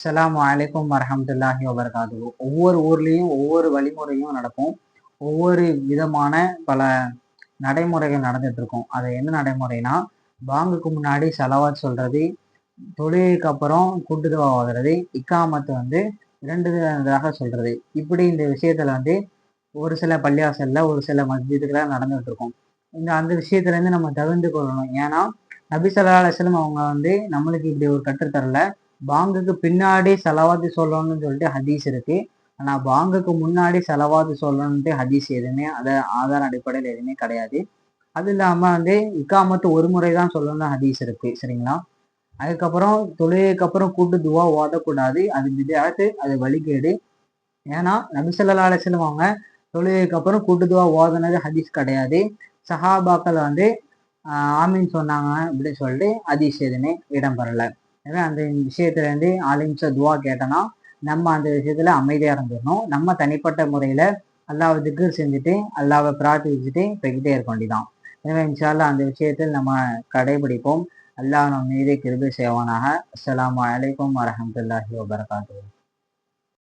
அஸ்ஸலாமு அலைக்கும் வரஹ்மத்துல்லாஹி வபரகாத்துஹு. ஒவ்வொரு ஊர்லேயும் ஒவ்வொரு வழிமுறையும் நடக்கும். ஒவ்வொரு விதமான பல நடைமுறைகள் நடந்துட்டு இருக்கும். அது என்ன நடைமுறைனா, பாங்குக்கு முன்னாடி ஸலவாத் சொல்றது, தொழுகைக்கு அப்புறம் கூட்டுதுவா ஓதுறது, இக்காமத்து 2 தடவை சொல்றது. இப்படி இந்த விஷயத்துல ஒரு சில பள்ளிவாசல்ல ஒரு சில மஸ்ஜிதுல நடந்துட்டு இருக்கும். அந்த விஷயத்துல இருந்து நம்ம தவிர்த்து கொள்ளணும். ஏன்னா நபி ஸல்லல்லாஹு அலைஹி வஸல்லம் அவங்க நம்மளுக்கு இப்படி ஒரு கற்றுத்தரல. பாங்குக்கு பின்னாடி ஸலவாத்து சொல்லணும்னு சொல்லிட்டு ஹதீஸ் இருக்கு. ஆனா பாங்குக்கு முன்னாடி ஸலவாத்து சொல்லணும்ட்டு ஹதீஸ் எதுவுமே ஆதார அடிப்படையில் எதுவுமே கிடையாது. அது இல்லாம இக்காமத்து ஒரு முறை தான் சொல்லணும்னு ஹதீஸ் இருக்கு. சரிங்களா? அதுக்கப்புறம் தொழுகைக்கு அப்புறம் கூட்டு துவா ஓதக்கூடாது. அது பித்அத், அது வழிகேடு. ஏன்னா நபி ஸல்லல்லாஹு அலைஹி வஸல்லம் அவங்க தொழுகைக்கு அப்புறம் கூட்டு துவா ஓதுனது ஹதீஸ் கிடையாது. சஹாபாக்கள் ஆமீன் சொன்னாங்க அப்படின்னு சொல்லிட்டு ஹதீஸ் எதுவுமே இடம்பெறல. எனவே அந்த விஷயத்துல ஆலிம்ஸ துவா கேட்டோன்னா நம்ம அந்த விஷயத்துல அமைதியா இருந்துடணும். நம்ம தனிப்பட்ட முறையில அல்லாஹ்வை திக்ர் செஞ்சுட்டு அல்லாஹ்வை பிரார்த்திச்சுட்டு போய்கிட்டே இருக்க வேண்டியதான். எனவே இன்ஷா அல்லாஹ் அந்த விஷயத்தில் நம்ம கடைபிடிப்போம். அல்லாஹ் நம் மீது கிருபை செய்வானாக. அஸ்ஸலாமு அலைக்கும் வரஹ்மத்துல்லாஹி வபரகாத்துஹு.